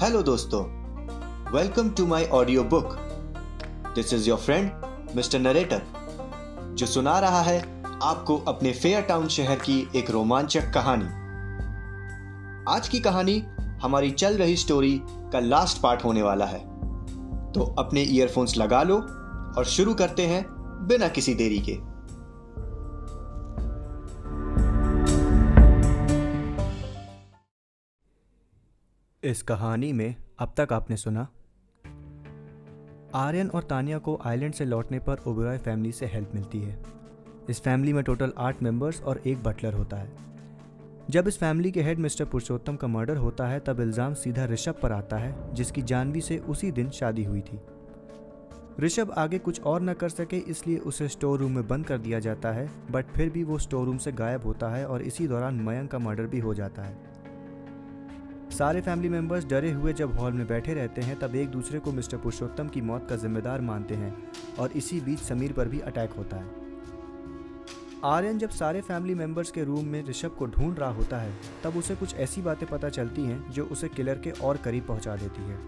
Hello दोस्तों, welcome to my audio book. This is your friend mister narrator, जो सुना रहा है आपको अपने फेयर टाउन शहर की एक रोमांचक कहानी। आज की कहानी हमारी चल रही स्टोरी का लास्ट पार्ट होने वाला है, तो अपने ईयरफोन्स लगा लो और शुरू करते हैं बिना किसी देरी के। इस कहानी में अब तक आपने सुना, आर्यन और तानिया को आइलैंड से लौटने पर ओबेरॉय फैमिली से हेल्प मिलती है। इस फैमिली में टोटल 8 मेंबर्स और एक बटलर होता है। जब इस फैमिली के हेड मिस्टर पुरुषोत्तम का मर्डर होता है तब इल्ज़ाम सीधा ऋषभ पर आता है, जिसकी जानवी से उसी दिन शादी हुई थी। ऋषभ आगे कुछ और न कर सके इसलिए उसे स्टोर रूम में बंद कर दिया जाता है, बट फिर भी वो स्टोर रूम से गायब होता है और इसी दौरान मयंक का मर्डर भी हो जाता है। सारे फैमिली मेंबर्स डरे हुए जब हॉल में बैठे रहते हैं तब एक दूसरे को मिस्टर पुरुषोत्तम की मौत का जिम्मेदार मानते हैं और इसी बीच समीर पर भी अटैक होता है। आर्यन जब सारे फैमिली मेंबर्स के रूम में ऋषभ को ढूंढ रहा होता है तब उसे कुछ ऐसी बातें पता चलती हैं जो उसे किलर के और करीब पहुंचा देती है,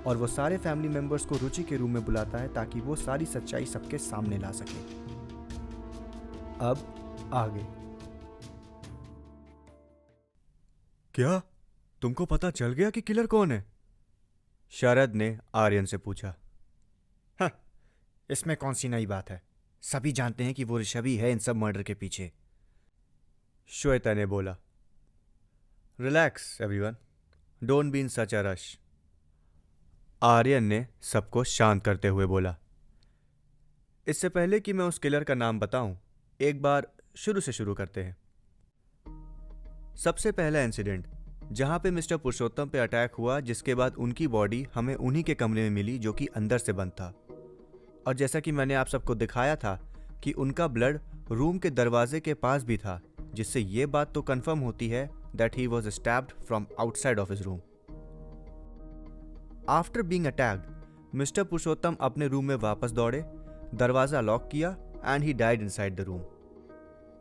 और वो सारे फैमिली मेंबर्स को रुचि के रूम में बुलाता है ताकि वो सारी सच्चाई सबके सामने ला सके। अब आगे। क्या तुमको पता चल गया कि किलर कौन है? शरद ने आर्यन से पूछा। हाँ, इसमें कौन सी नई बात है? सभी जानते हैं कि वो ऋषभ ही है इन सब मर्डर के पीछे। श्वेता ने बोला। Relax everyone, don't be in such a rush. Aryan ने सबको शांत करते हुए बोला। इससे पहले कि मैं उस किलर का नाम बताऊं, एक बार शुरू से शुरू करते हैं। सबसे पहला इंसिडेंट जहां पे मिस्टर पुरुषोत्तम पे अटैक हुआ, जिसके बाद उनकी बॉडी हमें उन्हीं के कमरे में मिली जो कि अंदर से बंद था, और जैसा कि मैंने आप सबको दिखाया था कि उनका ब्लड रूम के दरवाजे के पास भी था, जिससे ये बात तो कंफर्म होती है that he was stabbed from outside of his room. After being attacked, mister Purushottam अपने रूम में वापस दौड़े, दरवाजा लॉक किया and he died inside the room.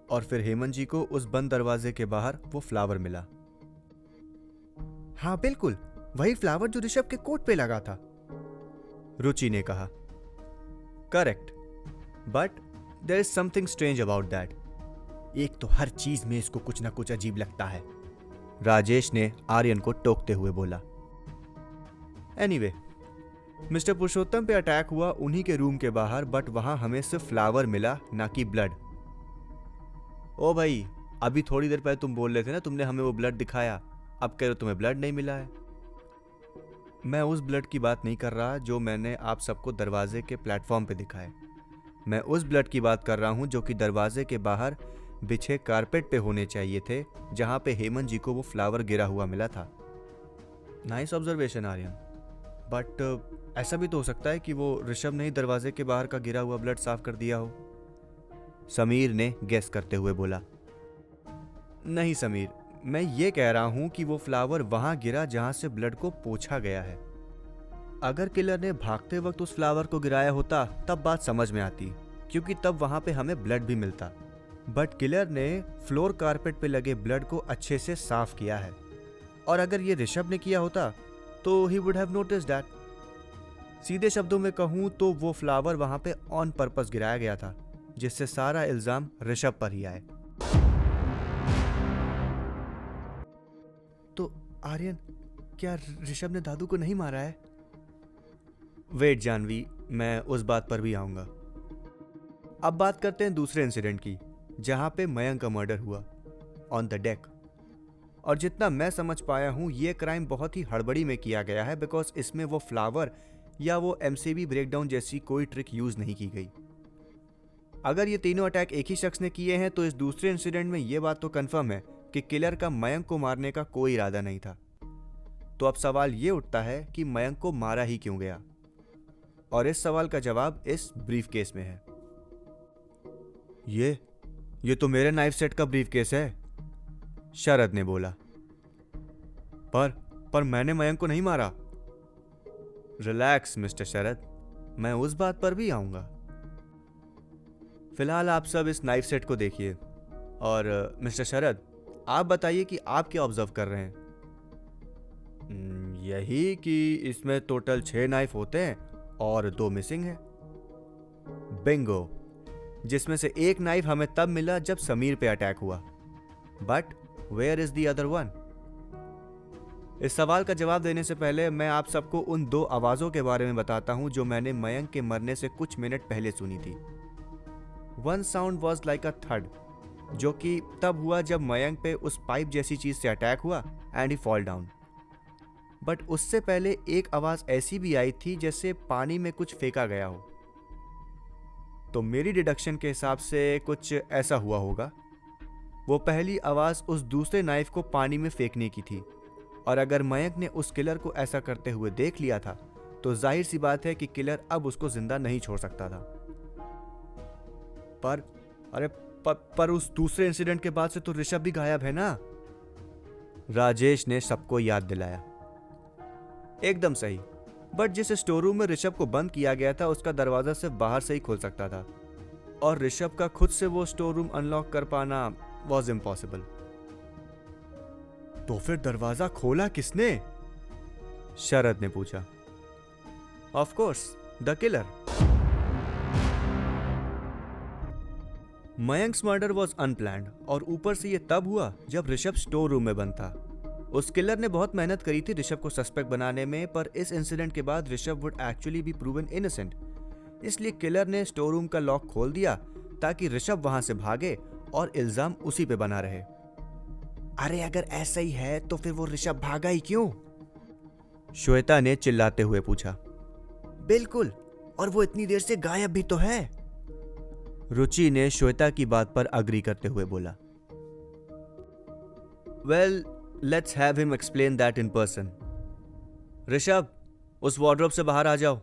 और फिर हेमंत जी को उस बंद दरवाजे के बाहर वो फ्लावर मिला। हाँ बिल्कुल, वही फ्लावर जो ऋषभ के कोट पे लगा था, रुचि ने कहा। Correct, but there is something strange about that. एक तो हर चीज में इसको कुछ ना कुछ अजीब लगता है, राजेश ने आर्यन को टोकते हुए बोला। एनीवे, मिस्टर पुरुषोत्तम पे अटैक हुआ उन्हीं के रूम के बाहर, बट वहां हमें सिर्फ फ्लावर मिला, ना कि ब्लड। ओ भाई, अभी थोड़ी देर पहले तुम बोल रहे थे ना तुमने हमें वो ब्लड दिखाया, अब कह रहे हो तुम्हें ब्लड नहीं मिला है। मैं उस ब्लड की बात नहीं कर रहा जो मैंने आप सबको दरवाजे के प्लेटफॉर्म पे दिखाया। मैं उस ब्लड की बात कर रहा हूं जो कि दरवाजे के बाहर बिछे कारपेट पे होने चाहिए थे, जहां पे हेमंत जी को वो फ्लावर गिरा हुआ मिला था। नाइस ऑब्जर्वेशन आर्यन, बट ऐसा भी तो हो सकता है कि वो ऋषभ ने ही दरवाजे के बाहर का गिरा हुआ ब्लड साफ कर दिया हो, समीर ने गेस करते हुए बोला। नहीं समीर, मैं ये कह रहा हूं कि वो फ्लावर वहां गिरा जहां से ब्लड को पोंछा गया है। अगर किलर ने भागते वक्त उस फ्लावर को गिराया होता तब बात समझ में आती, क्योंकि तब वहां पे हमें ब्लड भी मिलता, बट किलर ने फ्लोर कारपेट पे लगे ब्लड को अच्छे से साफ किया है, और अगर ये ऋषभ ने किया होता तो he would have noticed that. सीधे शब्दों में कहूं तो वो फ्लावर वहां पे ऑन पर्पस गिराया गया था, जिससे सारा इल्जाम ऋषभ पर ही आए। तो आर्यन, क्या ऋषभ ने दादू को नहीं मारा है? वेट जानवी, मैं उस बात पर भी आऊंगा। अब बात करते हैं दूसरे इंसिडेंट की, जहां पे मयंक का मर्डर हुआ ऑन द डेक। और जितना मैं समझ पाया हूं, ये क्राइम बहुत ही हड़बड़ी में किया गया है, बिकॉज इसमें वो फ्लावर या वो एमसीबी ब्रेकडाउन जैसी कोई ट्रिक यूज नहीं की गई। अगर ये तीनों अटैक एक ही शख्स ने किए हैं तो इस दूसरे इंसिडेंट में ये बात तो कंफर्म है कि किलर का मयंक को मारने का कोई इरादा नहीं था। तो अब सवाल ये उठता है कि मयंक को मारा ही क्यों गया, और इस सवाल का जवाब इस ब्रीफ केस में है। ये तो मेरे नाइफ सेट का ब्रीफ केस है, शरद ने बोला। पर मैंने मयंक को नहीं मारा। रिलैक्स मिस्टर शरद, मैं उस बात पर भी आऊंगा। फिलहाल आप सब इस नाइफ सेट को देखिए। और मिस्टर शरद, आप बताइए कि आप क्या ऑब्जर्व कर रहे हैं? यही कि इसमें टोटल 6 नाइफ होते हैं और 2 मिसिंग है। बिंगो, जिसमें से एक नाइफ हमें तब मिला जब समीर पे अटैक हुआ। But where is the other one? इस सवाल का जवाब देने से पहले मैं आप सबको उन 2 आवाज़ों के बारे में बताता हूं जो मैंने मयंक के मरने से कुछ मिनट पहले सुनी थी। One sound was like a third, जो कि तब हुआ जब मयंक पे उस पाइप जैसी चीज से अटैक हुआ and he fall down. But उससे पहले एक आवाज ऐसी भी आई थी जैसे पानी में कुछ फेंका गया हो। तो मेरी डिडक्शन के हिसाब से कुछ ऐसा हुआ होगा। वो पहली आवाज उस दूसरे नाइफ को पानी में फेंकने की थी, और अगर मयंक ने उस किलर को ऐसा करते हुए देख लिया था तो जाहिर सी बात है कि किलर अब उसको जिंदा नहीं छोड़ सकता था। पर उस दूसरे इंसिडेंट के बाद से तो ऋषभ भी गायब है ना? राजेश ने सबको याद दिलाया। एकदम सही, बट जिस स्टोर रूम में ऋषभ को बंद किया गया था उसका दरवाजा सिर्फ बाहर से ही खुल सकता था, और ऋषभ का खुद से वो स्टोर रूम अनलॉक कर पाना वॉज इम्पॉसिबल। तो फिर दरवाजा खोला किसने? शरद ने पूछा। Of course the killer. Mayank's murder was unplanned, और ऊपर से ये तब हुआ जब ऋषभ स्टोर रूम में बंद था। उस किलर ने बहुत मेहनत करी थी ऋषभ को सस्पेक्ट बनाने में, पर इस इंसिडेंट के बाद Rishabh would actually B proven innocent. इसलिए किलर ने स्टोर रूम का लॉक खोल दिया ताकि ऋषभ वहां से भागे और इल्जाम उसी पे बना रहे। अरे अगर ऐसा ही है तो फिर वो ऋषभ भागा ही क्यों? श्वेता ने चिल्लाते हुए पूछा। बिल्कुल, और वो इतनी देर से गायब भी तो है। रुचि ने श्वेता की बात पर अग्री करते हुए बोला। Well, let's have him explain that in person. Rishabh, उस वार्डरोब से बाहर आ जाओ।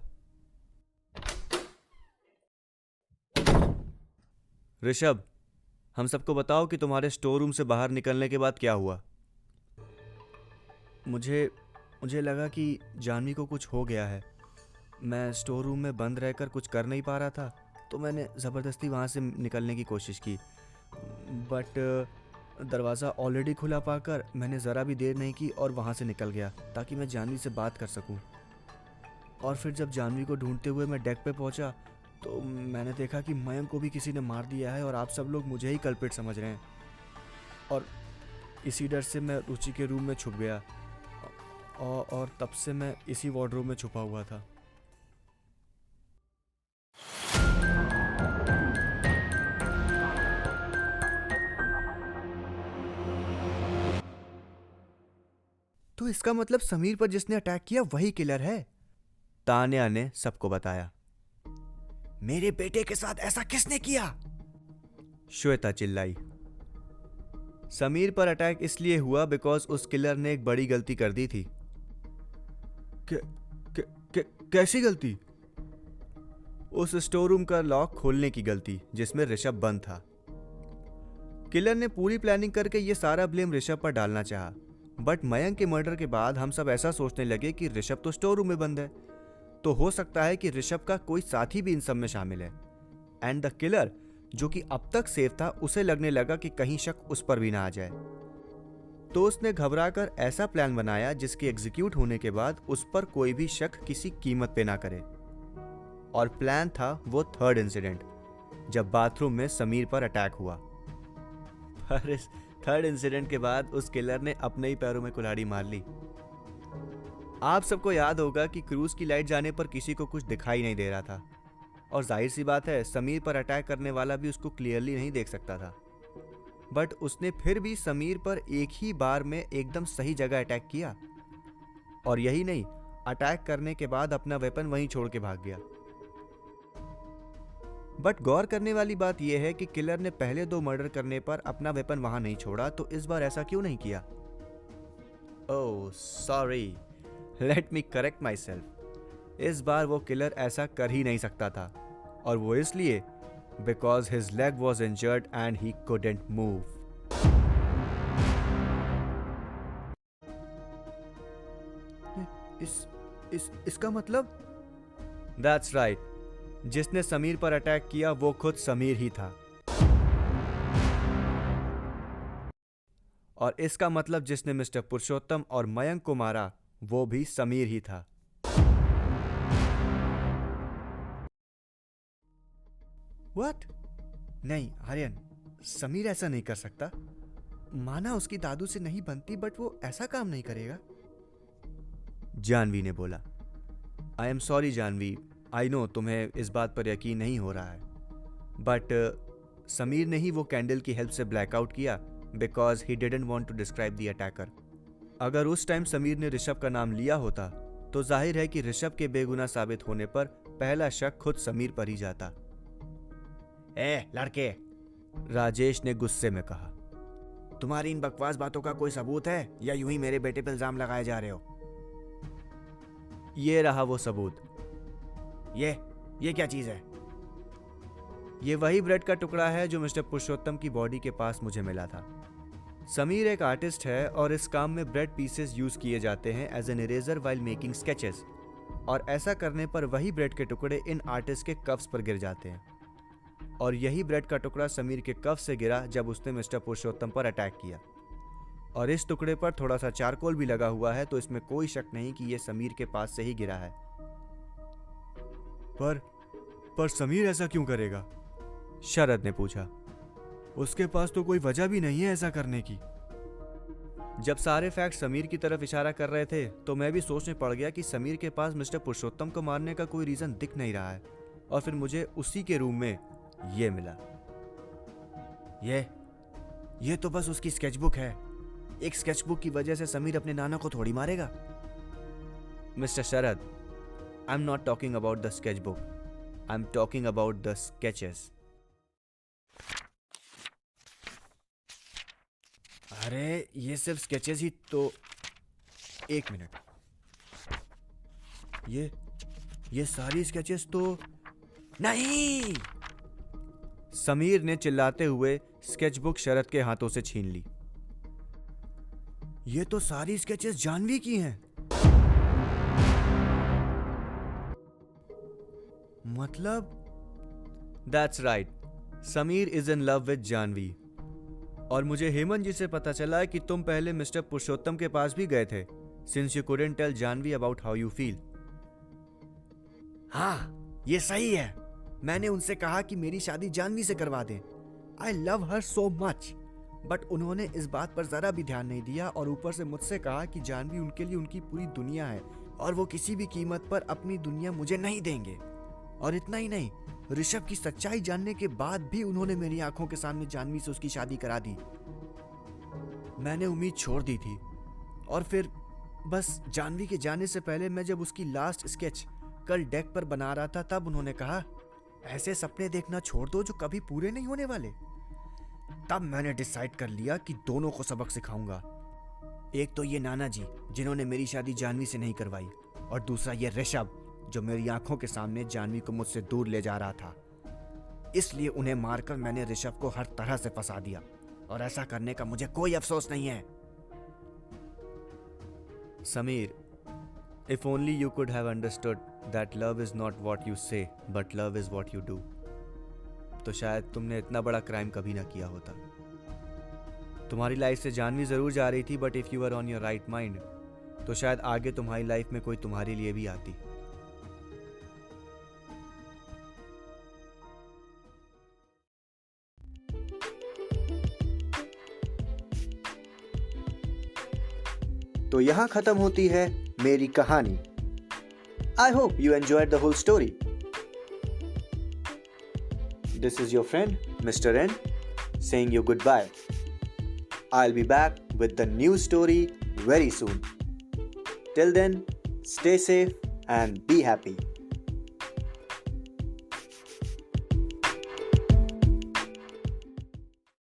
ऋषभ, हम सबको बताओ कि तुम्हारे स्टोर रूम से बाहर निकलने के बाद क्या हुआ। मुझे लगा कि जानवी को कुछ हो गया है। मैं स्टोर रूम में बंद रहकर कुछ कर नहीं पा रहा था, तो मैंने ज़बरदस्ती वहाँ से निकलने की कोशिश की, बट दरवाज़ा ऑलरेडी खुला पाकर मैंने ज़रा भी देर नहीं की और वहाँ से निकल गया ताकि मैं जानवी से बात कर सकूँ। और फिर जब जानवी को ढूंढते हुए मैं डेक पे पहुँचा तो मैंने देखा कि मयंक को भी किसी ने मार दिया है और आप सब लोग मुझे ही कल्प्रिट समझ रहे हैं। और इसी डर से मैं रुचि के रूम में छुप गया, और तब से मैं इसी वार्डरोब में छुपा हुआ था। तो इसका मतलब समीर पर जिसने अटैक किया वही किलर है, तान्या ने सबको बताया। मेरे बेटे के साथ ऐसा किसने किया? श्वेता चिल्लाई। समीर पर अटैक इसलिए हुआ बिकॉज उस किलर ने एक बड़ी गलती कर दी थी। कैसी गलती? उस स्टोर रूम का लॉक खोलने की गलती जिसमें ऋषभ बंद था। किलर ने पूरी प्लानिंग करके ये सारा ब्लेम ऋषभ पर डालना चाहा, बट मयंक के मर्डर के बाद हम सब ऐसा सोचने लगे कि ऋषभ तो स्टोर रूम में बंद है, तो हो सकता है कि ऋषभ का कोई साथी भी इन सब में शामिल है। एंड द किलर, जो कि अब तक सेफ था, उसे लगने लगा कि कहीं शक उस पर भी ना आ जाए, तो उसने घबराकर ऐसा प्लान बनाया जिसके एग्जीक्यूट होने के बाद उस पर कोई भी शक किसी कीमत पे ना करे। और प्लान था वो थर्ड इंसिडेंट, जब बाथरूम में समीर पर अटैक हुआ। पर इस थर्ड इंसिडेंट के बाद उस किलर ने अपने ही पैरों में कुल्हाड़ी मार ली। आप सबको याद होगा कि क्रूज की लाइट जाने पर किसी को कुछ दिखाई नहीं दे रहा था, और जाहिर सी बात है समीर पर अटैक करने वाला भी उसको क्लियरली नहीं देख सकता था, बट उसने फिर भी समीर पर एक ही बार में एकदम सही जगह अटैक किया। और यही नहीं, अटैक करने के बाद अपना वेपन वहीं छोड़ के भाग गया। बट गौर करने वाली बात यह है कि किलर ने पहले 2 मर्डर करने पर अपना वेपन वहां नहीं छोड़ा, तो इस बार ऐसा क्यों नहीं किया? Oh sorry, let me correct my self. इस बार वो किलर ऐसा कर ही नहीं सकता था, और वो इसलिए because his leg was injured and he couldn't move. इसका मतलब? दैट्स राइट, जिसने समीर पर अटैक किया वो खुद समीर ही था। और इसका मतलब जिसने मिस्टर पुरुषोत्तम और मयंक को मारा वो भी समीर ही था। व्हाट? नहीं आर्यन, समीर ऐसा नहीं कर सकता। माना उसकी दादू से नहीं बनती, बट वो ऐसा काम नहीं करेगा। जानवी ने बोला। I am sorry Janvi, I know तुम्हें इस बात पर यकीन नहीं हो रहा है, बट समीर ने ही वो कैंडल की हेल्प से ब्लैकआउट किया because he didn't want to describe the attacker. अगर उस टाइम समीर ने ऋषभ का नाम लिया होता तो जाहिर है कि ऋषभ के बेगुनाह साबित होने पर पहला शक खुद समीर पर ही जाता। ए लड़के, राजेश ने गुस्से में कहा। तुम्हारी इन बकवास बातों का कोई सबूत है या यूं ही मेरे बेटे पर इल्जाम लगाए जा रहे हो? ये रहा वो सबूत। ये क्या चीज है? ये वही ब्रेड का टुकड़ा है जो मिस्टर पुरुषोत्तम की बॉडी के पास मुझे मिला था। समीर एक आर्टिस्ट है और इस काम में ब्रेड पीसेस यूज किए जाते हैं as an eraser while making sketches, और ऐसा करने पर वही ब्रेड के टुकड़े इन आर्टिस्ट के कफ्स पर गिर जाते हैं। और यही ब्रेड का टुकड़ा समीर के कफ से गिरा जब उसने मिस्टर पुरुषोत्तम पर अटैक किया। और इस टुकड़े पर थोड़ा सा चारकोल भी लगा हुआ है, तो इसमें कोई शक नहीं कि यह समीर के पास से ही गिरा है। पर समीर ऐसा क्यों करेगा? शरद ने पूछा। उसके पास तो कोई वजह भी नहीं है ऐसा करने की। जब सारे फैक्ट समीर की तरफ इशारा कर रहे थे तो मैं भी सोचने पड़ गया कि समीर के पास मिस्टर पुरुषोत्तम को मारने का कोई रीजन दिख नहीं रहा है, और फिर मुझे उसी के रूम में ये मिला। ये तो बस उसकी स्केचबुक है। एक स्केचबुक की वजह से समीर अपने नाना को थोड़ी मारेगा। Mister Sharad, I am not talking about the sketchbook, I am talking about the sketches. अरे ये सिर्फ स्केचेस ही तो। एक मिनट, ये सारी स्केचेस तो नहीं। समीर ने चिल्लाते हुए स्केचबुक शरद के हाथों से छीन ली। ये तो सारी स्केचेस जानवी की हैं। मतलब? That's right, Sameer is in love with Janvi. और मुझे हेमंत जी से पता चला कि तुम पहले मिस्टर पुरुषोत्तम के पास भी गए थे, since you couldn't tell Janvi about how you feel. हाँ, ये सही है। मैंने उनसे कहा कि मेरी शादी जानवी से करवा दें। I love her so much, but उन्होंने इस बात पर जरा भी ध्यान नहीं दिया और ऊपर से मुझसे कहा कि जानवी उनके लिए उनकी पूरी दुनिया है और वो किसी भी कीमत पर अपनी दुनिया मुझे नहीं देंगे। और इतना ही नहीं, ऋषभ की सच्चाई जानने के बाद भी उन्होंने मेरी आंखों के सामने जानवी से उसकी शादी करा दी। मैंने उम्मीद छोड़ दी थी, और फिर बस जानवी के जाने से पहले मैं जब उसकी लास्ट स्केच कल डेक पर बना रहा था तब उन्होंने कहा, ऐसे सपने देखना छोड़ दो जो कभी पूरे नहीं होने वाले। तब मैंने डिसाइड कर लिया कि दोनों को सबक सिखाऊंगा। एक तो ये नाना जी जिन्होंने मेरी शादी जानवी से नहीं करवाई, और दूसरा ये ऋषभ जो मेरी आंखों के सामने जानवी को मुझसे दूर ले जा रहा था। इसलिए उन्हें मारकर मैंने ऋषभ को हर तरह से फंसा दिया, और ऐसा करने का मुझे कोई अफसोस नहीं है। Sameer, if only you could have understood that love is not what you say but love is what you do, तो शायद तुमने इतना बड़ा क्राइम कभी ना किया होता। तुम्हारी लाइफ से जानवी जरूर जा रही थी, but if you are on your right mind तो शायद आगे तुम्हारी लाइफ में कोई तुम्हारे लिए भी आती। तो यहां खत्म होती है मेरी कहानी। I hope you enjoyed the whole story. This is your friend mister N saying you goodbye. I'll be back with the new story very soon. Till then, stay safe and be happy.